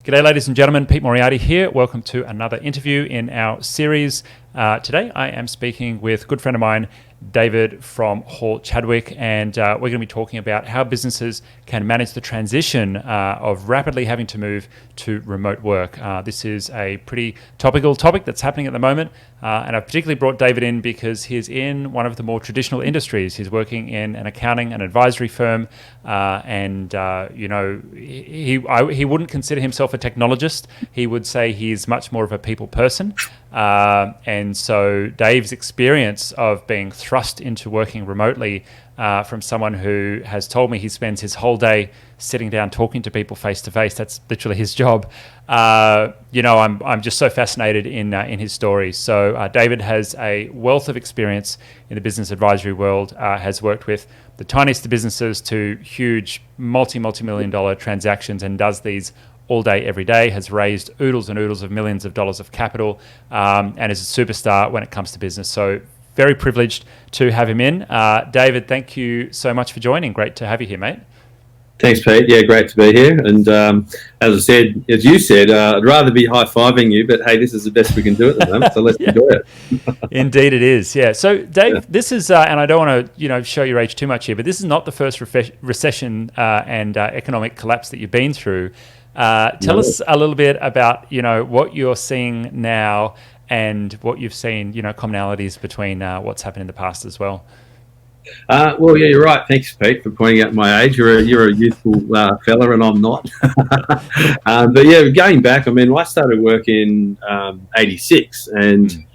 G'day, ladies and gentlemen. Pete Moriarty here. Welcome to another interview in our series. Today, I am speaking with a good friend of mine, David from Hall Chadwick, and we're going to be talking about how businesses can manage the transition of rapidly having to move to remote work. This is a pretty topical topic that's happening at the moment, and I've particularly brought David in because he's in one of the more traditional industries. He's working in an accounting and advisory firm, and he wouldn't consider himself a technologist. He would say he's much more of a people person. And so Dave's experience of being thrust into working remotely from someone who has told me he spends his whole day sitting down talking to people face to face, that's literally his job. I'm just so fascinated in his story. So David has a wealth of experience in the business advisory world, has worked with the tiniest of businesses to huge multi-million dollar transactions, and does these all day, every day, has raised oodles and oodles of millions of dollars of capital, and is a superstar when it comes to business. So very privileged to have him in. David, thank you so much for joining. Great to have you here, mate. Thanks, Pete. Yeah, great to be here. And as you said, I'd rather be high-fiving you, but hey, this is the best we can do at the moment, so let's enjoy it. Indeed it is, yeah. So, Dave, This is, and I don't want to show your age too much here, but this is not the first recession and economic collapse that you've been through. Tell us a little bit about, what you're seeing now and what you've seen, commonalities between what's happened in the past as well. Well, yeah, you're right. Thanks, Pete, for pointing out my age. You're a youthful fella, and I'm not. But yeah, going back, I started work in '86, and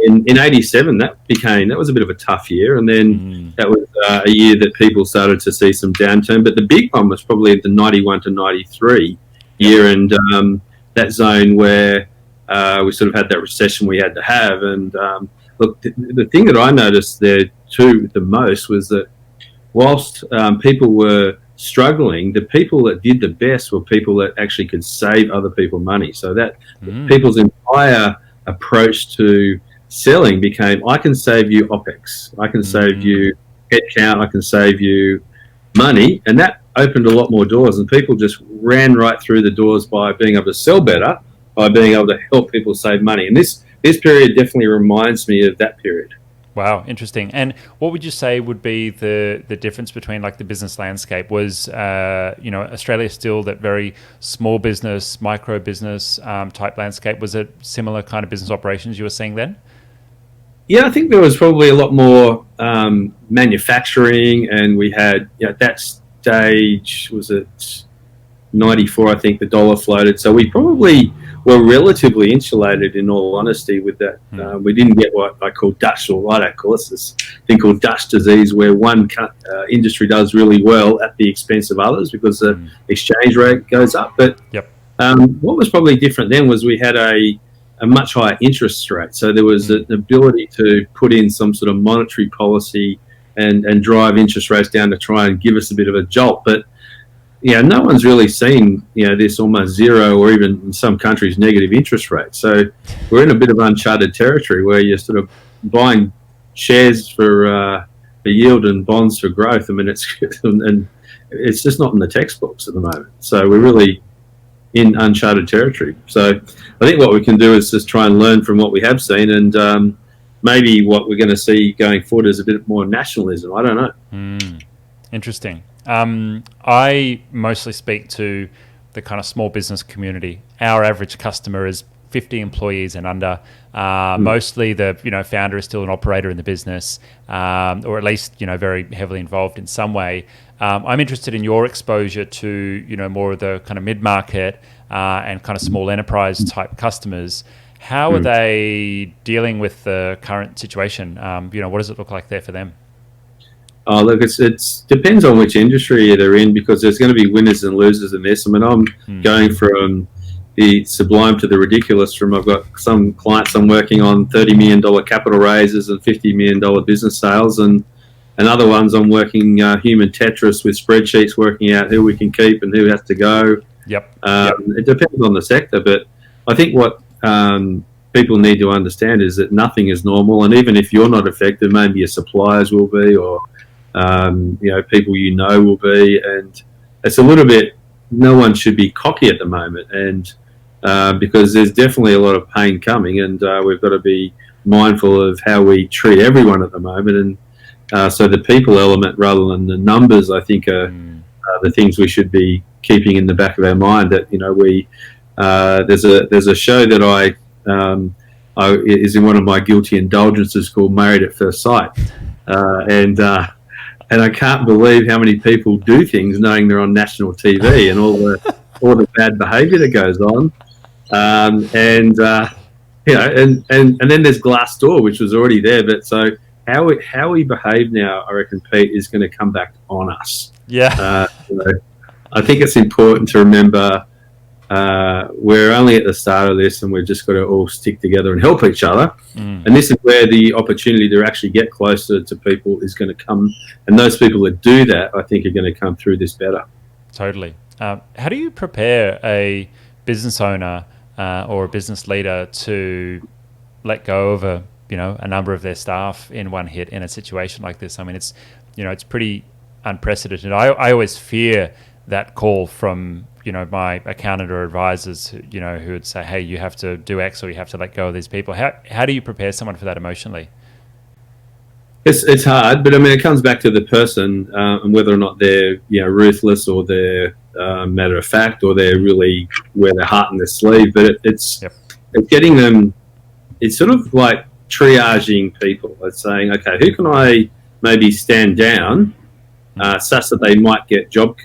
in '87 that was a bit of a tough year, and then that was a year that people started to see some downturn. But the big one was probably the '91 to '93 year, and that zone where we sort of had that recession we had to have. And look, the thing that I noticed there too the most was that whilst people were struggling, the people that did the best were people that actually could save other people money. So that people's entire approach to selling became, I can save you OPEX, I can save you headcount, I can save you money, and that opened a lot more doors, and people just ran right through the doors by being able to sell better, by being able to help people save money. And this period definitely reminds me of that period. Wow, interesting. And what would you say would be the difference between like the business landscape? Was Australia still that very small business, micro business type landscape? Was it similar kind of business operations you were seeing then? Yeah, I think there was probably a lot more manufacturing, and we had at that stage, was it 94, I think the dollar floated. So we probably were relatively insulated, in all honesty, with that. We didn't get what I call Dutch, or what I call this thing called Dutch disease, where one industry does really well at the expense of others because the exchange rate goes up. But what was probably different then was we had a much higher interest rate. So there was an ability to put in some sort of monetary policy and drive interest rates down to try and give us a bit of a jolt. But no one's really seen this almost zero, or even in some countries negative interest rates. So we're in a bit of uncharted territory where you're sort of buying shares for yield and bonds for growth. It's just not in the textbooks at the moment. So we're really in uncharted territory. So I think what we can do is just try and learn from what we have seen, and maybe what we're going to see going forward is a bit more nationalism. I don't know. Interesting. I mostly speak to the kind of small business community. Our average customer is 50 employees and under. Mostly the founder is still an operator in the business, or at least very heavily involved in some way. I'm interested in your exposure to more of the kind of mid-market and kind of small enterprise type customers. How are they dealing with the current situation? What does it look like there for them? Oh, look, it depends on which industry they're in, because there's going to be winners and losers in this. I'm going from the sublime to the ridiculous. I've got some clients I'm working on $30 million capital raises and $50 million business sales, and other ones I'm working human Tetris with spreadsheets, working out who we can keep and who has to go. It depends on the sector, but I think what people need to understand is that nothing is normal, and even if you're not affected, maybe your suppliers will be, or people will be, and it's a little bit, no one should be cocky at the moment. And because there's definitely a lot of pain coming, and we've got to be mindful of how we treat everyone at the moment. And so the people element rather than the numbers, I think, are the things we should be keeping in the back of our mind. That there's a show that I is in one of my guilty indulgences called Married at First Sight, and I can't believe how many people do things knowing they're on national TV and all the bad behaviour that goes on, and then there's Glassdoor, which was already there, but so how we behave now, I reckon, Pete, is going to come back on us. Yeah. I think it's important to remember we're only at the start of this, and we've just got to all stick together and help each other. And this is where the opportunity to actually get closer to people is going to come. And those people that do that, I think, are going to come through this better. Totally. How do you prepare a business owner or a business leader to let go of a number of their staff in one hit in a situation like this? I mean, it's pretty unprecedented. I always fear that call from my accountant or advisors who would say, hey, you have to do X or you have to let go of these people. How do you prepare someone for that emotionally? It's hard, but I mean, it comes back to the person and whether or not they're ruthless or they're matter of fact, or they're really wear their heart in their sleeve. But it's getting them. It's sort of like triaging people. It's saying, okay, who can I maybe stand down such that they might get job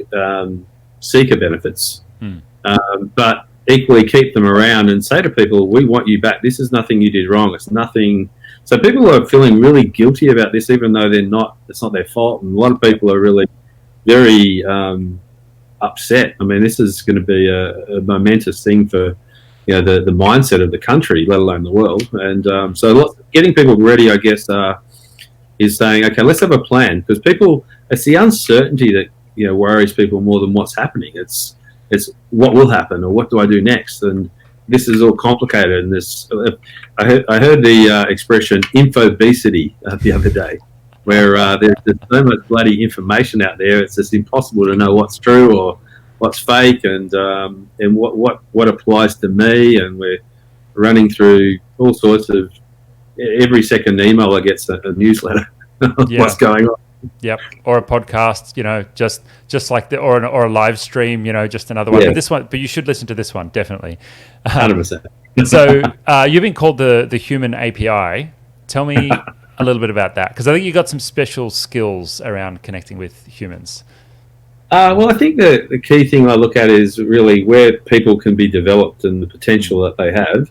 seeker benefits, but equally keep them around and say to people, we want you back. This is nothing you did wrong. It's nothing. So people are feeling really guilty about this, even though it's not their fault. And a lot of people are really very upset. I mean, this is going to be a momentous thing for the mindset of the country, let alone the world. And so getting people ready, I guess, is saying, okay, let's have a plan, because it's the uncertainty that worries people more than what's happening. It's what will happen, or what do I do next? And this is all complicated. And I heard the expression infobesity the other day, where there's so much bloody information out there. It's just impossible to know what's true or what's fake, and what applies to me. And we're running through all sorts of, every second email I get a newsletter of what's going on. Yep, or a podcast, just like or a live stream, just another one. Yeah. But you should listen to this one, definitely. 100%. So you've been called the human API. Tell me a little bit about that, because I think you got some special skills around connecting with humans. Well, I think the key thing I look at is really where people can be developed and the potential that they have,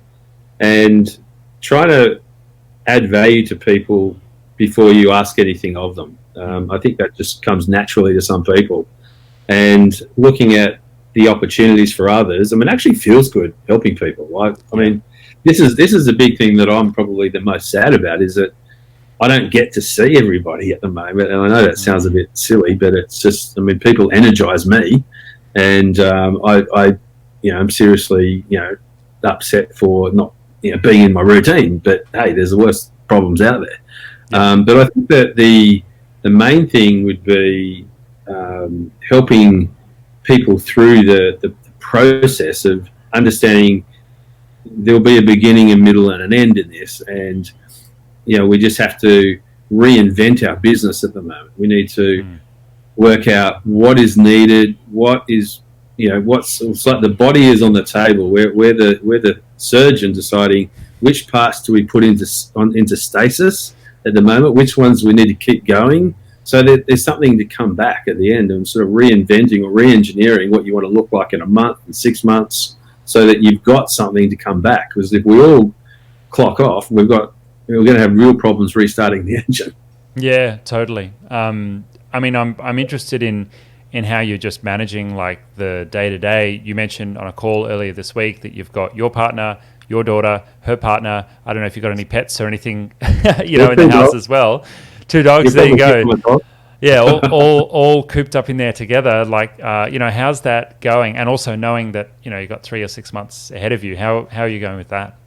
and try to add value to people before you ask anything of them. I think that just comes naturally to some people, and looking at the opportunities for others. I mean, it actually feels good helping people. I mean, this is a big thing that I'm probably the most sad about, is that I don't get to see everybody at the moment. And I know that sounds a bit silly, but it's just, I mean, people energize me, and I'm seriously, upset for not, being in my routine. But hey, there's the worst problems out there. But I think that the main thing would be helping people through the process of understanding there'll be a beginning, a middle, and an end in this. And, we just have to reinvent our business at the moment. We need to work out what is needed, what is, it's like the body is on the table. We're the surgeon deciding which parts do we put into stasis at the moment, which ones we need to keep going, so that there's something to come back at the end, and sort of reinventing or re-engineering what you want to look like in a month and 6 months, so that you've got something to come back. Because if we all clock off, we're going to have real problems restarting the engine. Yeah, totally. I mean, I'm interested in how you're just managing like the day-to-day. You mentioned on a call earlier this week that you've got your partner, your daughter, her partner. I don't know if you've got any pets or anything, in the house as well. 2 dogs. There you go. Yeah, all cooped up in there together. Like, how's that going? And also knowing that you've got 3 or 6 months ahead of you. How are you going with that?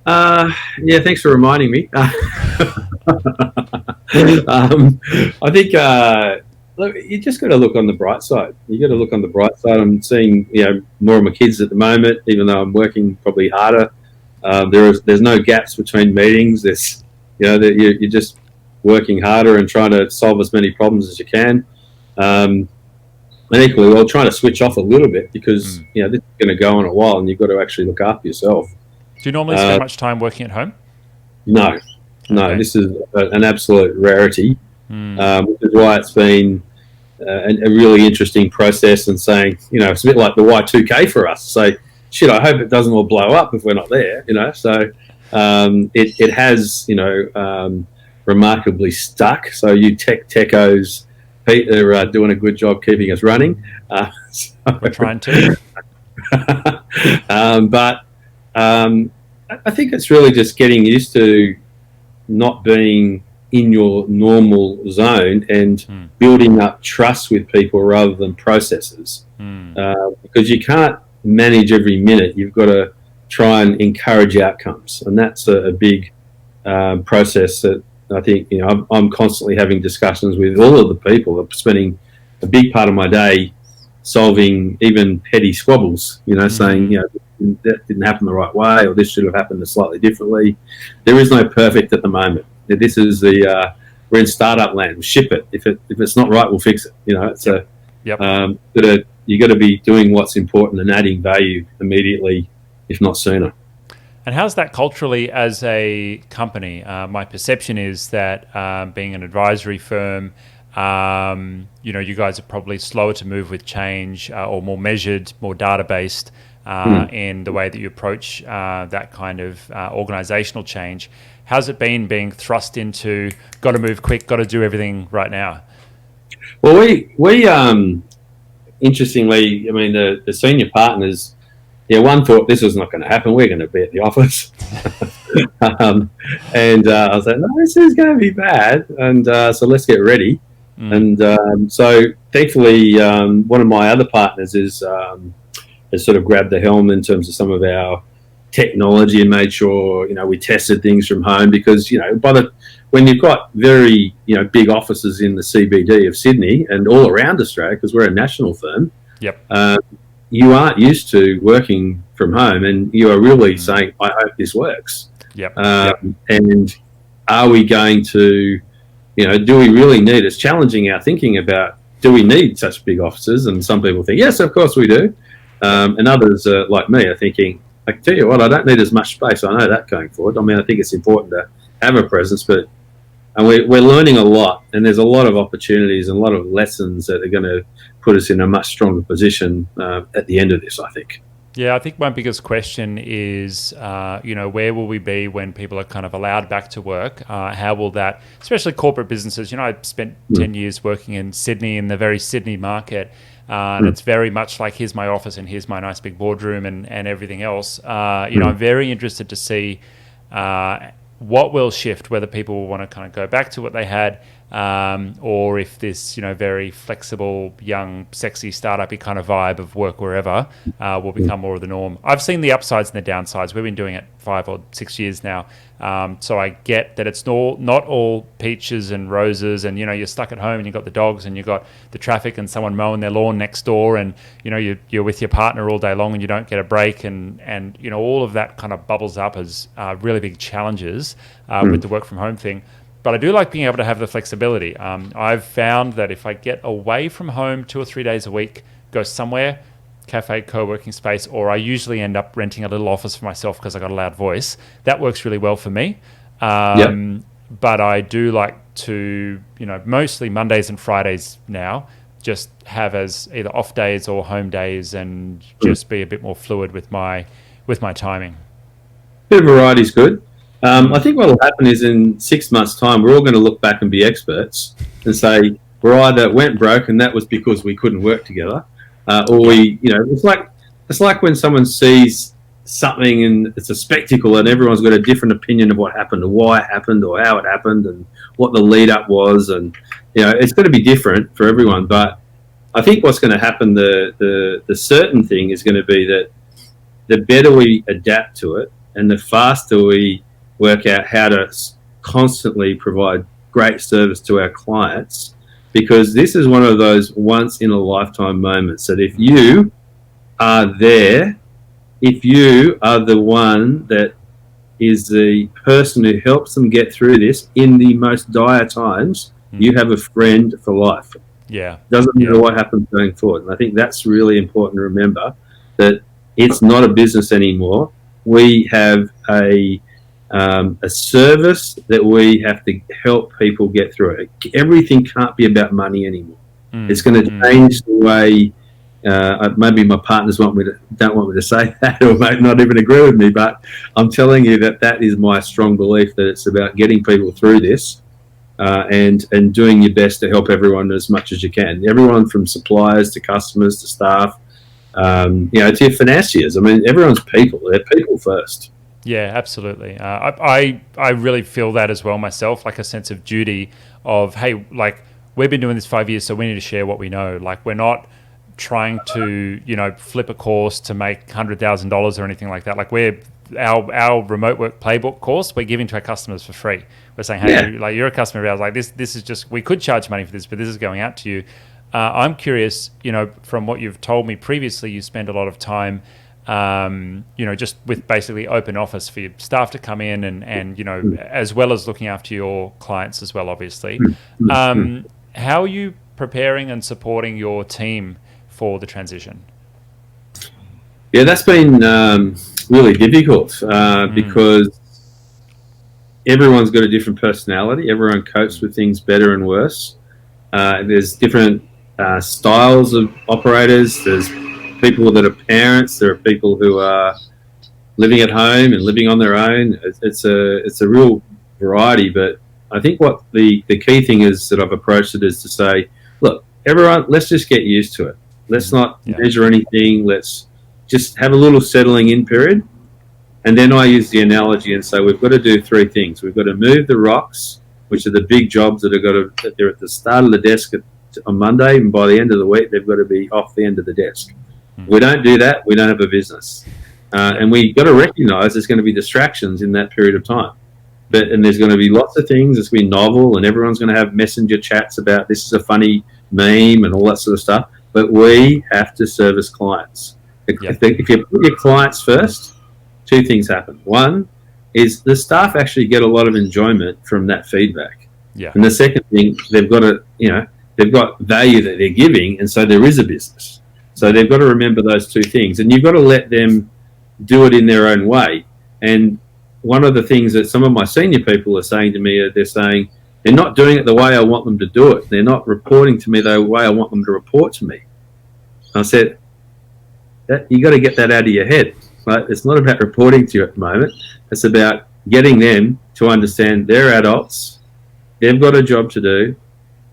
Thanks for reminding me. I think, look, you just got to look on the bright side. You got to look on the bright side. I'm seeing, more of my kids at the moment, even though I'm working probably harder. There's no gaps between meetings. There's, you're just working harder and trying to solve as many problems as you can. And equally, well, trying to switch off a little bit because this is going to go on a while, and you've got to actually look after yourself. Do you normally spend much time working at home? No. Okay. This is an absolute rarity, which is why it's been a really interesting process. And saying, it's a bit like the Y2K for us. So, shit, I hope it doesn't all blow up if we're not there. So it has, remarkably stuck. So you techos, Pete, are doing a good job keeping us running. We're trying to. But I think it's really just getting used to not being in your normal zone and building up trust with people rather than processes. Because you can't manage every minute. You've got to try and encourage outcomes. And that's a big process that I think, I'm constantly having discussions with all of the people. I'm spending a big part of my day solving even petty squabbles, saying, that didn't happen the right way, or this should have happened slightly differently. There is no perfect at the moment. This is we're in startup land. We'll ship it. If it's not right, we'll fix it. It's you got to be doing what's important and adding value immediately, if not sooner. And how's that culturally as a company? My perception is that being an advisory firm, you guys are probably slower to move with change or more measured, more data-based in the way that you approach that kind of organizational change. How's it been being thrust into, got to move quick, got to do everything right now? Well, we interestingly, the senior partners, one thought this was not going to happen. We're going to be at the office. And I was like, no, this is going to be bad. And so let's get ready. And so thankfully, one of my other partners has sort of grabbed the helm in terms of some of our technology and made sure, we tested things from home because, when you've got very, big offices in the CBD of Sydney and all around Australia, because we're a national firm, you aren't used to working from home and you are really saying, I hope this works. And are we going to, do we really need, it's challenging our thinking about, do we need such big offices? And some people think, yes, of course we do. And others like me are thinking, I tell you what, I don't need as much space. I know that going forward. I think it's important to have a presence, but we're learning a lot, and there's a lot of opportunities and a lot of lessons that are going to put us in a much stronger position at the end of this, I think. Yeah, I think my biggest question is, where will we be when people are kind of allowed back to work? How will that, especially corporate businesses, I spent 10 years working in Sydney, in the very Sydney market, and it's very much like, here's my office and here's my nice big boardroom and everything else. I'm very interested to see what will shift, whether people will want to kind of go back to what they had, or if this, very flexible, young, sexy, startup-y kind of vibe of work wherever will become more of the norm. I've seen the upsides and the downsides. We've been doing it 5 or 6 years now. So I get that it's not all peaches and roses and, you're stuck at home and you've got the dogs and you've got the traffic and someone mowing their lawn next door and, you're with your partner all day long and you don't get a break and all of that kind of bubbles up as really big challenges with the work from home thing. But I do like being able to have the flexibility. I've found that if I get away from home 2 or 3 days a week, go somewhere, cafe, co-working space, or I usually end up renting a little office for myself because I got a loud voice. That works really well for me. But I do like to, mostly Mondays and Fridays now, just have as either off days or home days and just be a bit more fluid with my timing. Bit of variety is good. I think what will happen is in 6 months' time, we're all going to look back and be experts and say we're either went broke and that was because we couldn't work together, or it's like when someone sees something and it's a spectacle and everyone's got a different opinion of what happened or why it happened or how it happened and what the lead up was, and it's going to be different for everyone. But I think what's going to happen, the certain thing is going to be that the better we adapt to it and the faster we work out how to constantly provide great service to our clients, because this is one of those once in a lifetime moments that if you are there, if you are the one that is the person who helps them get through this in the most dire times, you have a friend for life. Yeah. Doesn't matter what happens going forward. And I think that's really important to remember, that it's not a business anymore. We have a service that we have to help people get through it. Everything can't be about money anymore. It's going to change the way. Maybe my partners don't want me to say that, or might not even agree with me, but I'm telling you that is my strong belief, that it's about getting people through this, and doing your best to help everyone as much as you can. Everyone from suppliers to customers to staff, to your financiers. I mean, everyone's people. They're people first. Yeah, absolutely. I really feel that as well myself, like a sense of duty of, hey, like we've been doing this 5 years, so we need to share what we know. Like we're not trying to, flip a course to make $100,000 or anything like that. Like our remote work playbook course, we're giving to our customers for free. We're saying, hey, like you're a customer of ours. Like this is just, we could charge money for this, but this is going out to you. I'm curious, from what you've told me previously, you spend a lot of time, just with basically open office for your staff to come in and as well as looking after your clients as well, obviously. How are you preparing and supporting your team for the transition? Yeah, that's been really difficult because everyone's got a different personality. Everyone copes with things better and worse. There's different styles of operators. There's people that are parents. There are people who are living at home and living on their own. It's a real variety. But I think what the key thing is that I've approached it is to say, look, everyone, let's just get used to it. Let's not measure anything. Let's just have a little settling in period. And then I use the analogy and say we've got to do three things. We've got to move the rocks, which are the big jobs that they're at the start of the desk on Monday, and by the end of the week they've got to be off the end of the desk. If we don't do that, we don't have a business. And we've got to recognise there's going to be distractions in that period of time. And there's going to be lots of things. It's going to be novel, and everyone's going to have messenger chats about this is a funny meme and all that sort of stuff. But we have to service clients. If you put your clients first, two things happen. One is the staff actually get a lot of enjoyment from that feedback. Yeah. And the second thing, they've got value that they're giving, and so there is a business. So they've got to remember those two things, and you've got to let them do it in their own way. And one of the things that some of my senior people are saying to me, they're saying they're not doing it the way I want them to do it. They're not reporting to me the way I want them to report to me. I said, you got to get that out of your head. Right? It's not about reporting to you at the moment. It's about getting them to understand they're adults. They've got a job to do.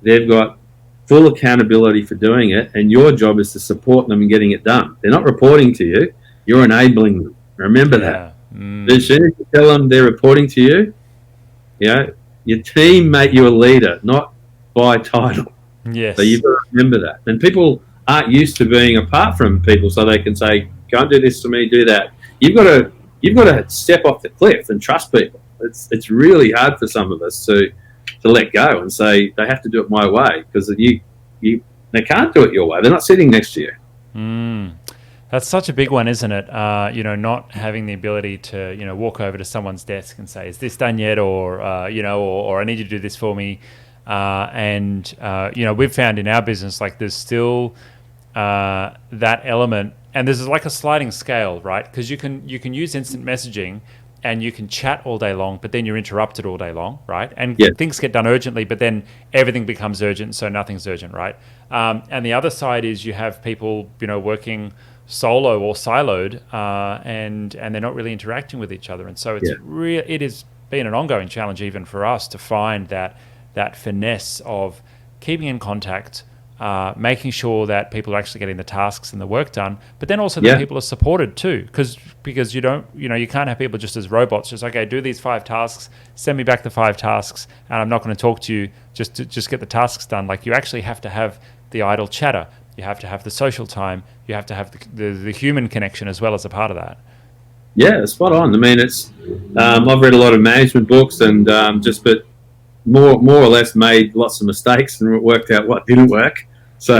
They've got full accountability for doing it, and your job is to support them in getting it done. They're not reporting to you. You're enabling them. Remember that. As soon as you tell them they're reporting to you, your team make you a leader, not by title. Yes. So you've got to remember that. And people aren't used to being apart from people, so they can say, "Go and do this to me, do that." You've got to step off the cliff and trust people. It's really hard for some of us to let go and say they have to do it my way, because they can't do it your way. They're not sitting next to you. That's such a big one, isn't it? Not having the ability to, walk over to someone's desk and say, "Is this done yet?" Or or "I need you to do this for me." We've found in our business, like there's still that element, and there's like a sliding scale, right? Because you can use instant messaging and you can chat all day long, but then you're interrupted all day long, right? And things get done urgently, but then everything becomes urgent, so nothing's urgent, right? And the other side is you have people, working solo or siloed, and they're not really interacting with each other, and so it has been an ongoing challenge even for us to find that finesse of keeping in contact, making sure that people are actually getting the tasks and the work done, but then also that people are supported too, because you can't have people just as robots, just okay, do these 5 tasks, send me back the 5 tasks, and I'm not going to talk to you just to get the tasks done. Like you actually have to have the idle chatter, you have to have the social time, you have to have the human connection as well as a part of that. Yeah, spot on. I mean, it's I've read a lot of management books, and but more or less made lots of mistakes and worked out what didn't work. So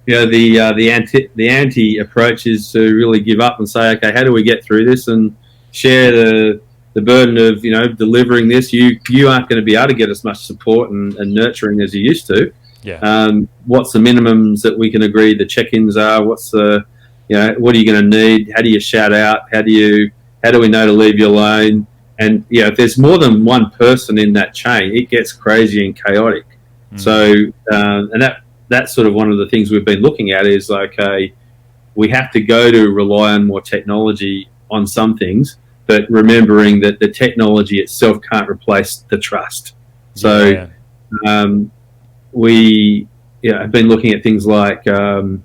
the anti approach is to really give up and say, okay, how do we get through this and share the burden of delivering this. You aren't going to be able to get as much support and nurturing as you used to. Yeah. What's the minimums that we can agree the check-ins are? What's the what are you going to need? How do you shout out? How do we know to leave you alone? And if there's more than one person in that chain, it gets crazy and chaotic. So and that's sort of one of the things we've been looking at is we have to go to rely on more technology on some things, but remembering that the technology itself can't replace the trust. So we have been looking at things like Microsoft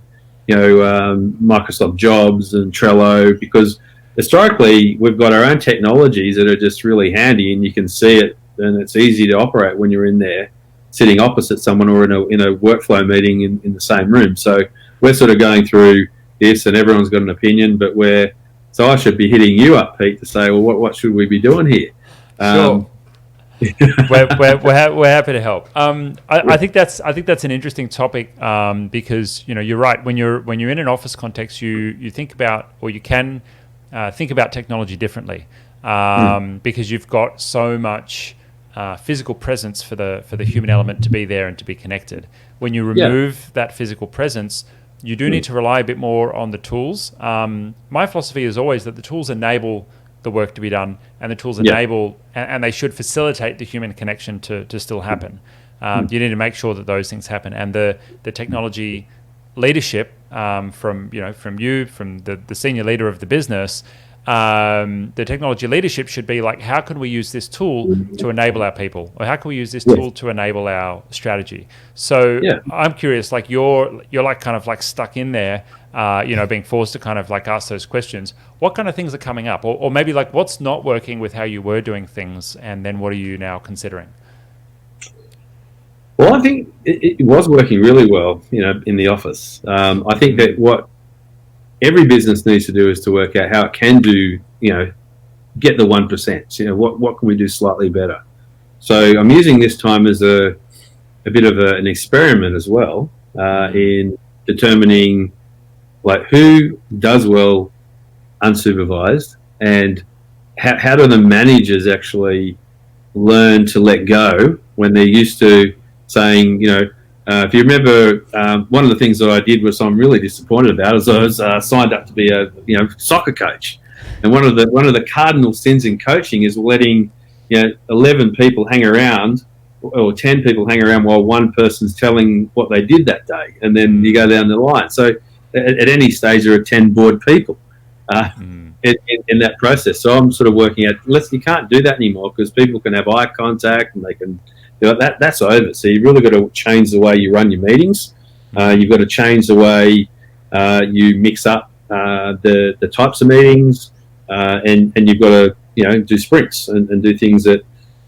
Jobs and Trello, because historically we've got our own technologies that are just really handy and you can see it and it's easy to operate when you're in there sitting opposite someone or in a workflow meeting in the same room. So we're sort of going through this and everyone's got an opinion, but so I should be hitting you up, Pete, to say, well, what should we be doing here? Sure. we're happy to help. I think that's an interesting topic because you're right. When you're in an office context, you think about, or you can think about technology differently because you've got so much physical presence for the human element to be there and to be connected. When you remove that physical presence, you do need to rely a bit more on the tools. My philosophy is always that the tools enable the work to be done, and the tools enable, and they should facilitate the human connection to still happen. You need to make sure that those things happen, and the technology leadership from the senior leader of the business. The technology leadership should be like, how can we use this tool to enable our people, or how can we use this tool to enable our strategy? So I'm curious, like you're like kind of like stuck in there, being forced to kind of like ask those questions. What kind of things are coming up, or maybe like what's not working with how you were doing things, and then what are you now considering? Well, I think it was working really well, in the office. I think that what every business needs to do is to work out how it can do, get the 1%. What can we do slightly better? So I'm using this time as a bit of an experiment as well in determining like who does well unsupervised, and how do the managers actually learn to let go when they're used to saying, if you remember, one of the things that I did was I'm really disappointed about is I was signed up to be a soccer coach, and one of the cardinal sins in coaching is letting 11 people hang around or 10 people hang around while one person's telling what they did that day, and then you go down the line. So at any stage there are 10 bored people in that process. So I'm sort of working out, you can't do that anymore because people can have eye contact and they can. That's over. So you've really got to change the way you run your meetings. You've got to change the way you mix up the types of meetings, and you've got to do sprints and do things that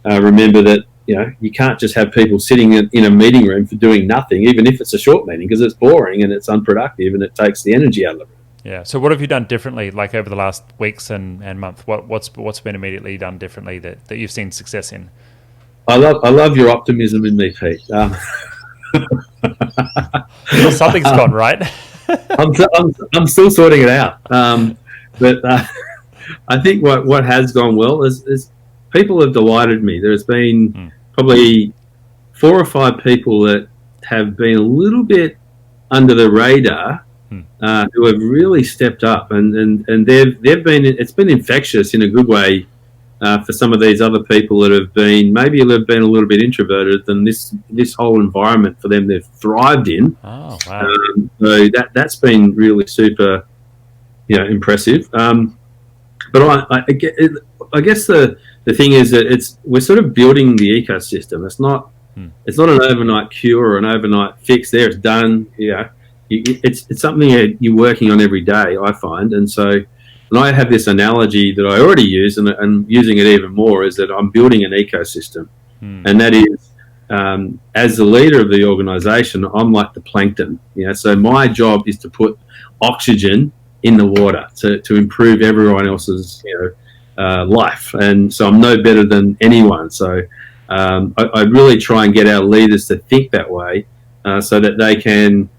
remember that you can't just have people sitting in a meeting room for doing nothing, even if it's a short meeting, because it's boring and it's unproductive and it takes the energy out of it. Yeah. So what have you done differently, like over the last weeks and month? What's been immediately done differently that you've seen success in? I love your optimism in me, Pete. Well, something's gone right. I'm still sorting it out, but I think what has gone well is people have delighted me. There's been probably 4 or 5 people that have been a little bit under the radar who have really stepped up, and they've been. It's been infectious in a good way. For some of these other people that have been a little bit introverted, than this whole environment for them they've thrived in. Oh wow! So that's been really super, impressive. But I guess the thing is that we're sort of building the ecosystem. It's not an overnight cure or an overnight fix. There, it's done. It's something you're working on every day, I find, and so. And I have this analogy that I already use, and I'm using it even more, is that I'm building an ecosystem. And that is, as the leader of the organisation, I'm like the plankton. So my job is to put oxygen in the water to improve everyone else's life. And so I'm no better than anyone. So I really try and get our leaders to think that way, so that they can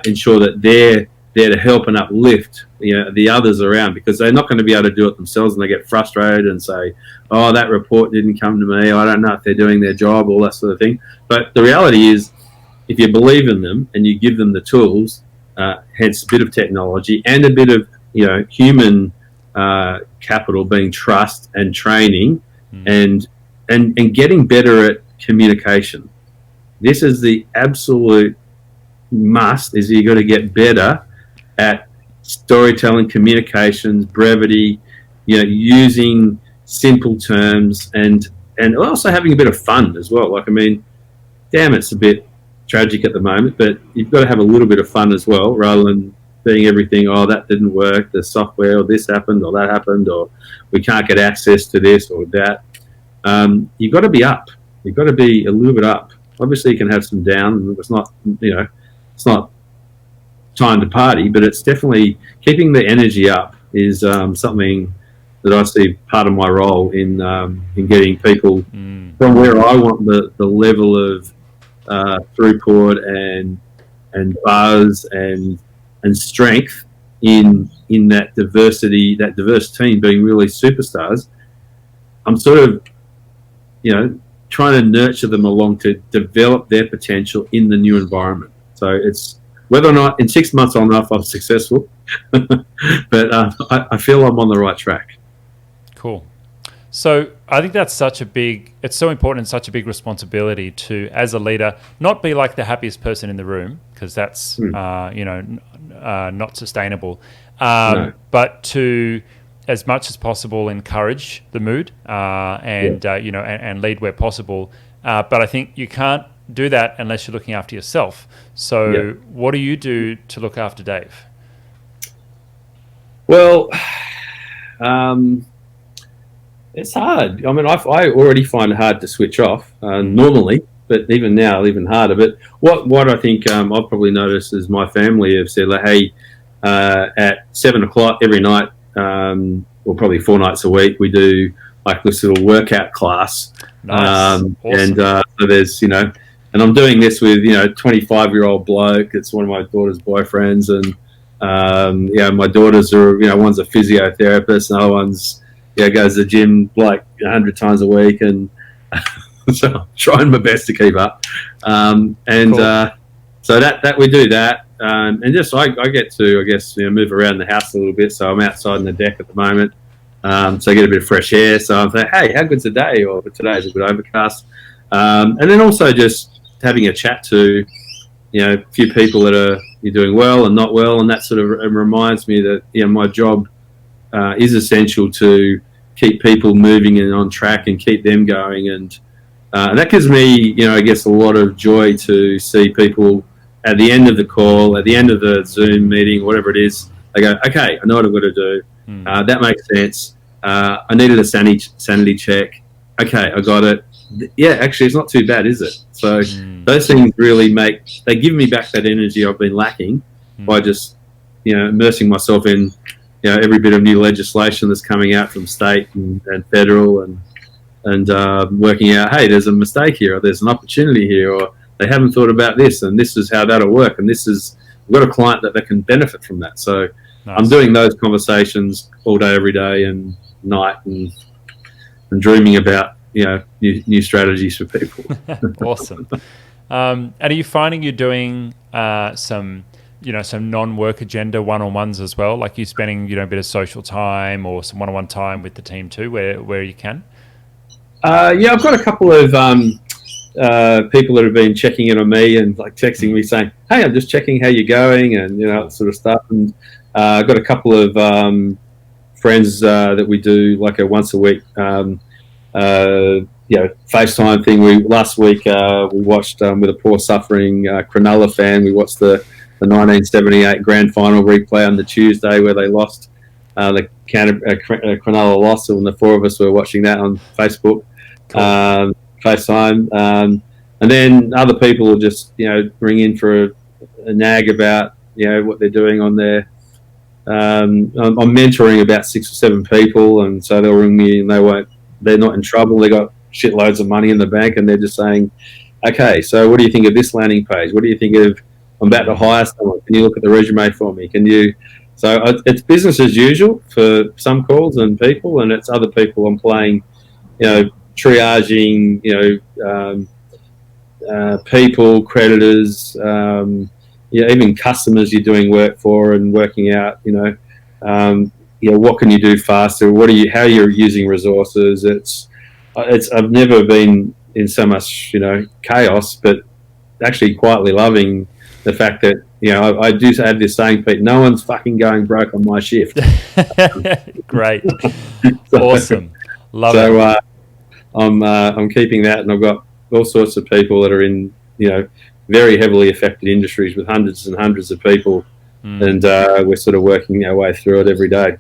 ensure that they're there to help and uplift the others around, because they're not going to be able to do it themselves, and they get frustrated and say, oh, that report didn't come to me, I don't know if they're doing their job, all that sort of thing. But the reality is, if you believe in them and you give them the tools, hence a bit of technology and a bit of human capital, being trust and training, and getting better at communication. This is the absolute must, is you got to get better at storytelling, communications, brevity, using simple terms, and also having a bit of fun as well. Like, I mean, damn, it's a bit tragic at the moment, but you've got to have a little bit of fun as well, rather than being everything, oh, that didn't work, the software, or this happened, or that happened, or we can't get access to this or that. You've got to be up. You've got to be a little bit up. Obviously, you can have some down. It's not, it's not time to party, but it's definitely keeping the energy up is something that I see part of my role in getting people from where I want the level of throughput and buzz and strength in that diversity, that diverse team being really superstars. I'm sort of trying to nurture them along to develop their potential in the new environment. So it's whether or not in 6 months I'll know if I'm successful, but I feel I'm on the right track. Cool. So I think that's it's so important and such a big responsibility to, as a leader, not be like the happiest person in the room, because that's, not sustainable, No. but to, as much as possible, encourage the mood and lead where possible. But I think you can't do that unless you're looking after yourself. So what do you do to look after Dave? Well, it's hard. I mean, I already find it hard to switch off normally, but even now, even harder. But what I think I've probably noticed is my family have said, like, hey, at 7 o'clock every night, or probably 4 nights a week, we do like this little workout class. Nice. Awesome. And so there's, and I'm doing this with, 25-year-old bloke. It's one of my daughter's boyfriends. And, my daughters are, one's a physiotherapist, and the other one's, goes to the gym like 100 times a week. And so I'm trying my best to keep up. Cool. So that we do that. And just I get to, I guess, move around the house a little bit. So I'm outside on the deck at the moment. So I get a bit of fresh air. So I'm saying, hey, how good's the day? Or today's a bit overcast. And then also just having a chat to, a few people that are doing well and not well. And that sort of reminds me that, my job is essential to keep people moving and on track and keep them going. And that gives me, I guess, a lot of joy to see people at the end of the call, at the end of the Zoom meeting, whatever it is, they go, okay, I know what I've got to do. That makes sense. I needed a sanity check. Okay, I got it. Yeah, actually, it's not too bad, is it? So those things really they give me back that energy I've been lacking by just, immersing myself in, every bit of new legislation that's coming out from state and federal, and working out, hey, there's a mistake here, or there's an opportunity here, or they haven't thought about this, and this is how that'll work, and we've got a client that can benefit from that. So nice. I'm doing those conversations all day, every day, and night, and dreaming about new strategies for people. Awesome. And are you finding you're doing some non-work agenda one-on-ones as well? Like, you spending a bit of social time or some one-on-one time with the team too, where you can? I've got a couple of people that have been checking in on me and like texting me saying, hey, I'm just checking how you're going, and that sort of stuff. And I've got a couple of friends that we do like a once a week FaceTime thing. Last week we watched with a poor suffering Cronulla fan, we watched the 1978 grand final replay on the Tuesday where they lost. Cronulla lost, and the four of us were watching that on Facebook. Cool. FaceTime, and then other people will just ring in for a nag about what they're doing on their. I'm mentoring about 6 or 7 people, and so they'll ring me, and they're not in trouble. They got shitloads of money in the bank, and they're just saying, okay, so what do you think of this landing page? What do you think of, I'm about to hire someone, can you look at the resume for me? Can you? So it's business as usual for some calls and people, and it's other people I'm playing, triaging, people, creditors, even customers you're doing work for, and working out, what can you do faster? How you're using resources? I've never been in so much, chaos, but actually quietly loving the fact that, I do have this saying, Pete, no one's fucking going broke on my shift. Great. Awesome. Love it. I'm keeping that, and I've got all sorts of people that are in, very heavily affected industries with hundreds and hundreds of people, and we're sort of working our way through it every day.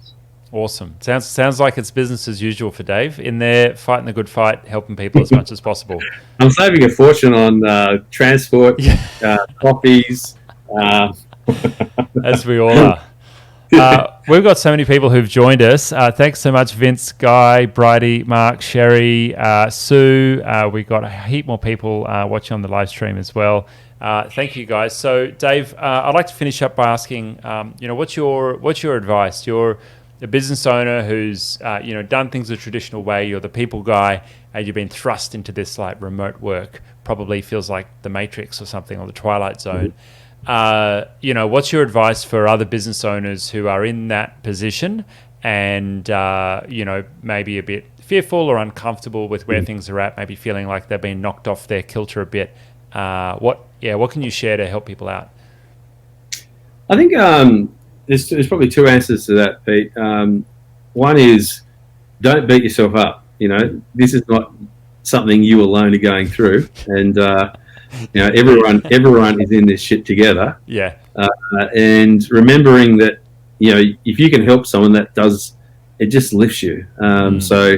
Awesome. Sounds like it's business as usual for Dave, in there fighting the good fight, helping people as much as possible. I'm saving a fortune on transport, coffees. As we all are. We've got so many people who've joined us. Thanks so much, Vince, Guy, Bridie, Mark, Sherry, Sue. We've got a heap more people watching on the live stream as well. Thank you, guys. So, Dave, I'd like to finish up by asking, what's your advice? You're a business owner who's done things the traditional way. You're the people guy, and you've been thrust into this like remote work. Probably feels like the Matrix or something, or the Twilight Zone. What's your advice for other business owners who are in that position and, maybe a bit fearful or uncomfortable with where things are at, maybe feeling like they've been knocked off their kilter a bit? What can you share to help people out? I think there's probably two answers to that, Pete. One is, don't beat yourself up. This is not something you alone are going through, and everyone is in this shit together. Yeah. And remembering that, if you can help someone, it just lifts you. So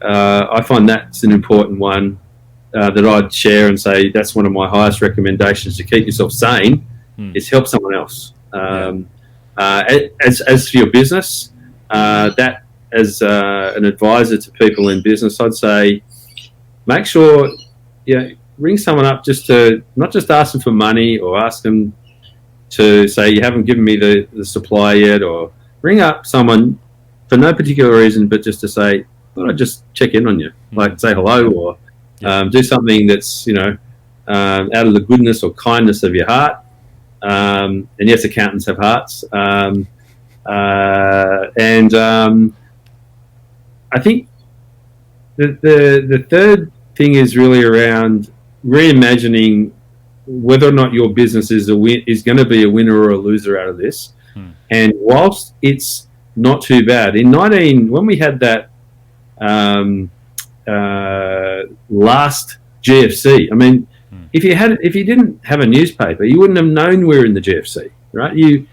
I find that's an important one that I'd share and say that's one of my highest recommendations to keep yourself sane is help someone else. As for your business, that as an advisor to people in business, I'd say make sure, ring someone up not just ask them for money or ask them to say you haven't given me the supply yet, or ring up someone for no particular reason, but just to say, thought I'd just check in on you, like say hello, or do something that's, out of the goodness or kindness of your heart. And yes, accountants have hearts. I think the third thing is really around reimagining whether or not your business is going to be a winner or a loser out of this. And whilst it's not too bad, when we had that last GFC, I mean, if you didn't have a newspaper, you wouldn't have known we were in the GFC, right? You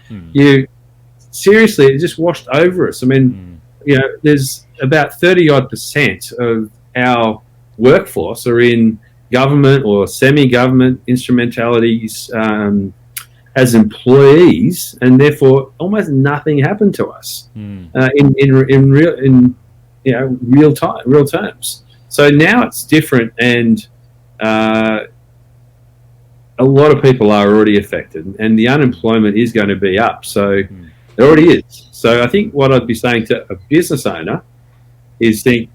seriously, it just washed over us. I mean, there's about 30% of our workforce are in government or semi-government instrumentalities as employees, and therefore almost nothing happened to us in real terms. So now it's different, and a lot of people are already affected, and the unemployment is going to be up. So it already is. So I think what I'd be saying to a business owner is think,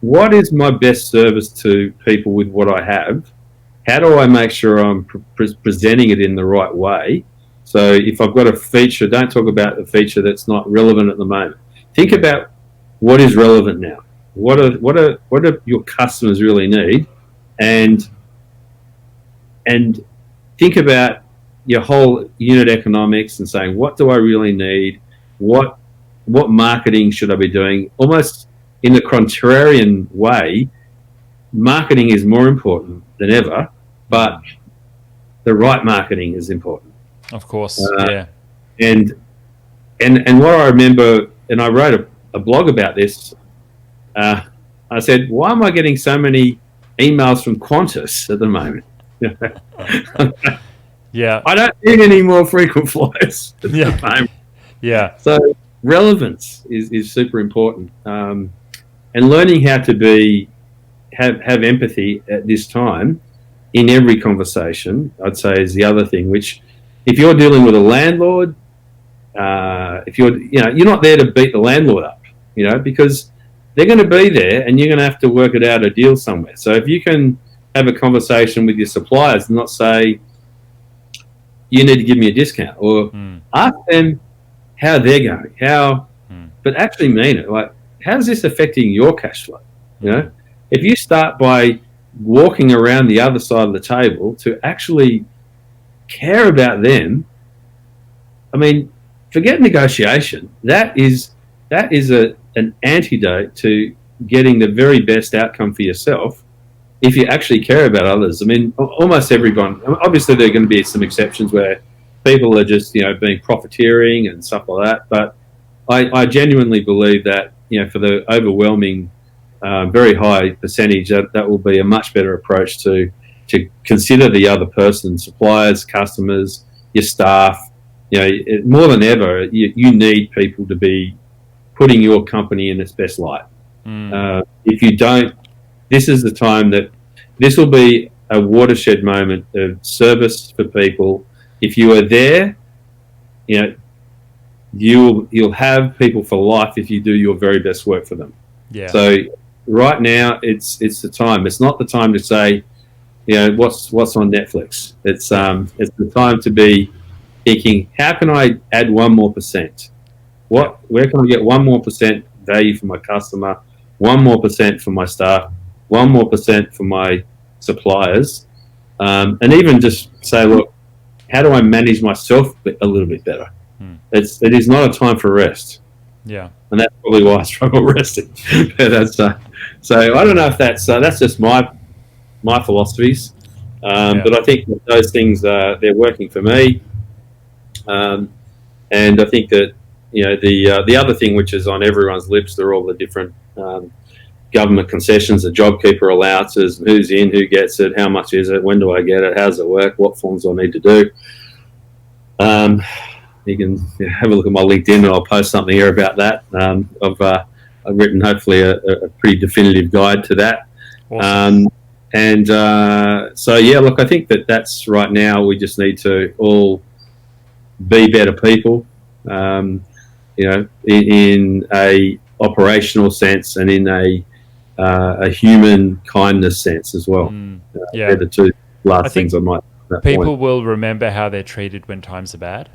what is my best service to people with what I have? How do I make sure I'm presenting it in the right way? So if I've got a feature, don't talk about the feature that's not relevant at the moment. Think about what is relevant now. What do your customers really need? And think about your whole unit economics and saying, what do I really need? What marketing should I be doing? Almost in a contrarian way, marketing is more important than ever, but the right marketing is important. Of course, yeah. And what I remember, and I wrote a blog about this, I said, why am I getting so many emails from Qantas at the moment? Yeah. I don't need any more frequent flyers at the moment. Yeah. So relevance is super important. And learning how have empathy at this time in every conversation, I'd say, is the other thing. Which, if you're dealing with a landlord, if you're not there to beat the landlord up, because they're going to be there, and you're going to have to work it out a deal somewhere. So if you can have a conversation with your suppliers and not say, you need to give me a discount, or ask them how they're going, but actually mean it. Like, how's this affecting your cash flow? If you start by walking around the other side of the table to actually care about them, I mean, forget negotiation. That is an antidote to getting the very best outcome for yourself if you actually care about others. I mean, almost everyone, obviously there are going to be some exceptions where people are just, being profiteering and stuff like that. But I genuinely believe that, for the overwhelming, very high percentage, that will be a much better approach to consider the other person, suppliers, customers, your staff. More than ever, you need people to be putting your company in its best light. If you don't, this is the time that this will be a watershed moment of service for people. If you are there, you'll have people for life if you do your very best work for them. Yeah. So right now, it's the time. It's not the time to say, what's on Netflix. It's the time to be thinking, how can I add 1 more %? Where can I get 1 more % value for my customer, 1 more % for my staff, 1 more % for my suppliers, and even just say, look, how do I manage myself a little bit better? It is not a time for rest. Yeah, and that's probably why I struggle resting. That's so I don't know if that's just my philosophies, but I think that those things they're working for me, and I think that the other thing which is on everyone's lips are all the different government concessions, the JobKeeper allowances, who's in, who gets it, how much is it, when do I get it, how does it work, what forms do I need to do. You can have a look at my LinkedIn and I'll post something here about that. I've written hopefully a pretty definitive guide to that. Awesome. Look, I think that's right now we just need to all be better people, in a operational sense and in a human kindness sense as well. They're the two last things I might. People will remember how they're treated when times are bad.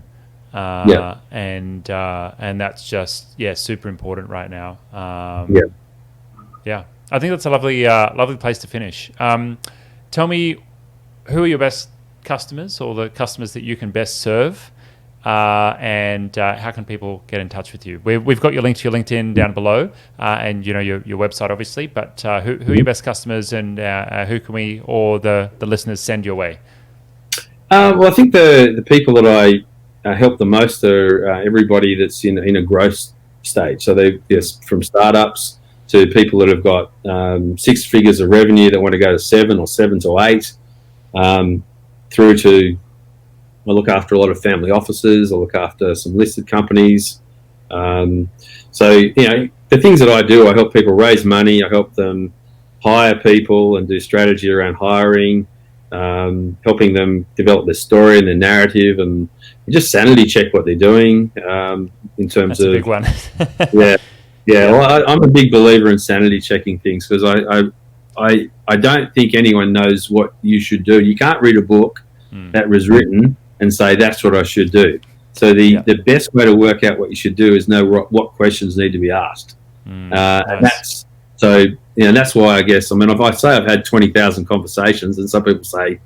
And that's just super important right now. I think that's a lovely place to finish. Tell me, who are your best customers, or the customers that you can best serve, and how can people get in touch with you? We've got your link to your LinkedIn down below, and your website obviously. But who are your best customers, and who can we or the listeners send your way? Well, I think the people that I help the most are everybody that's in a growth stage. So from startups to people that have got 6 figures of revenue that want to go to 7 or 7 to 8, through to I look after a lot of family offices. I look after some listed companies. The things that I do, I help people raise money. I help them hire people and do strategy around hiring, helping them develop their story and their narrative, and just sanity check what they're doing in terms of. That's a big one. Well, I'm a big believer in sanity checking things, because I don't think anyone knows what you should do. You can't read a book that was written and say that's what I should do. So the best way to work out what you should do is know what questions need to be asked. Nice. And that's why I guess, if I say I've had 20,000 conversations, and some people say,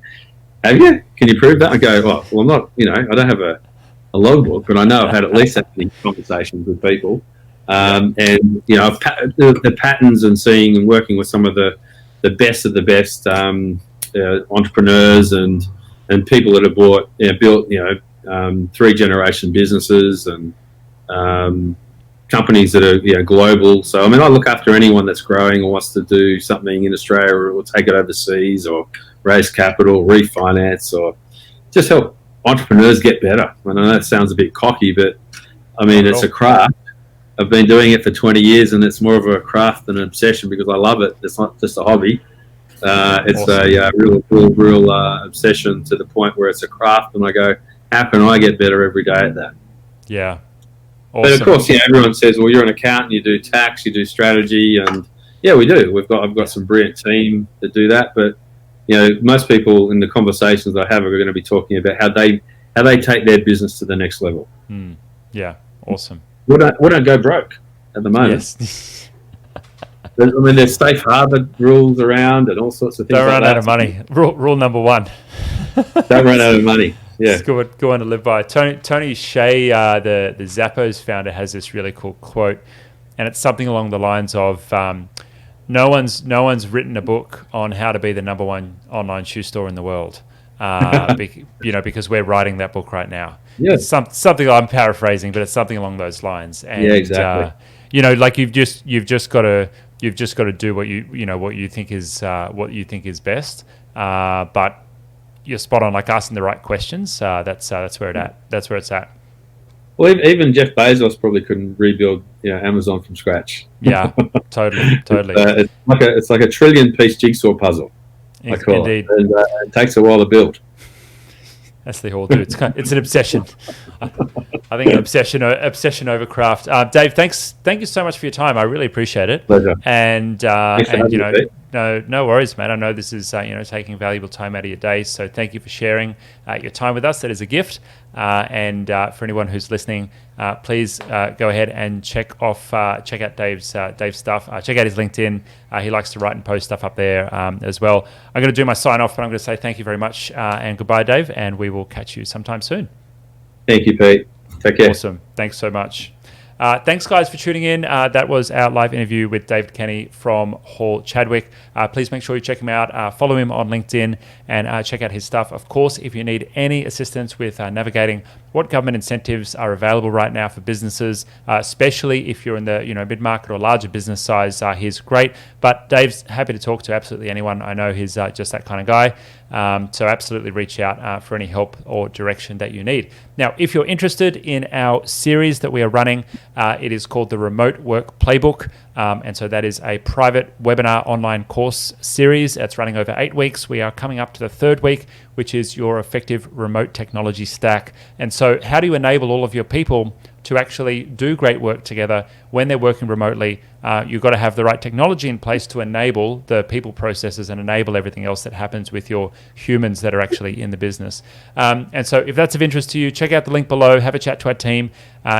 have you? Can you prove that? I go, well, I'm not, I don't have a logbook, but I know I've had at least that many conversations with people. And the patterns and seeing and working with some of the best of the best entrepreneurs and people that have built 3-generation businesses and companies that are global. So I look after anyone that's growing or wants to do something in Australia or take it overseas or raise capital, refinance, or just help entrepreneurs get better. I know that sounds a bit cocky, but it's a craft. I've been doing it for 20 years, and it's more of a craft than an obsession because I love it. It's not just a hobby. It's awesome. A real obsession to the point where it's a craft, and I go, how can I get better every day at that? Yeah. Awesome. But of course, everyone says, well, you're an accountant, you do tax, you do strategy, and yeah, we do. I've got some brilliant team that do that, but most people in the conversations I have are going to be talking about how they take their business to the next level. Yeah, awesome. We don't go broke at the moment. Yes. There's safe harbor rules around and all sorts of things. Don't run out of money. Rule number one. Don't run out of money. Yeah. It's good one to live by. Tony Shea, the Zappos founder, has this really cool quote, and it's something along the lines of, no one's written a book on how to be the number one online shoe store in the world. Because we're writing that book right now. Yeah. It's something I'm paraphrasing, but it's something along those lines. And, yeah, exactly. Like you've just got to do what you think is best. But you're spot on. Like asking the right questions. That's where it's at. Well, even Jeff Bezos probably couldn't rebuild Amazon from scratch. Yeah, totally. It's like a trillion-piece jigsaw puzzle. I call Indeed. It. And it takes a while to build. That's the whole do. It's an obsession. I think an obsession over craft. Dave, thank you so much for your time. I really appreciate it. Pleasure. And no worries, mate. I know this is taking valuable time out of your day. So thank you for sharing your time with us. That is a gift. And for anyone who's listening, please go ahead and check out Dave's stuff. Check out his LinkedIn. He likes to write and post stuff up there as well. I'm going to do my sign off, but I'm going to say thank you very much and goodbye, Dave. And we will catch you sometime soon. Thank you, Pete. Take care. Awesome. Thanks so much. Thanks, guys, for tuning in. That was our live interview with David Kenney from Hall Chadwick. Please make sure you check him out. Follow him on LinkedIn and check out his stuff. Of course, if you need any assistance with navigating what government incentives are available right now for businesses, especially if you're in the mid-market or larger business size, he's great. But Dave's happy to talk to absolutely anyone. I know he's just that kind of guy. So absolutely reach out for any help or direction that you need. Now, if you're interested in our series that we are running, it is called the Remote Work Playbook. And so that is a private webinar online course series. It's running over 8 weeks. We are coming up to the 3rd week, which is your effective remote technology stack. And so how do you enable all of your people to actually do great work together when they're working remotely? You've got to have the right technology in place to enable the people processes and enable everything else that happens with your humans that are actually in the business. And so if that's of interest to you, check out the link below, have a chat to our team.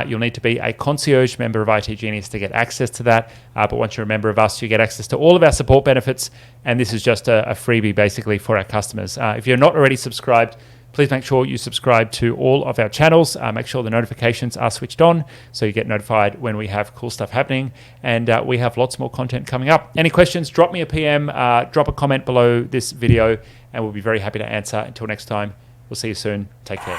You'll need to be a concierge member of IT Genius to get access to that. But once you're a member of us, you get access to all of our support benefits. And this is just a freebie basically for our customers. If you're not already subscribed, please make sure you subscribe to all of our channels. Make sure the notifications are switched on so you get notified when we have cool stuff happening. And we have lots more content coming up. Any questions, drop me a PM, drop a comment below this video, and we'll be very happy to answer. Until next time, we'll see you soon. Take care.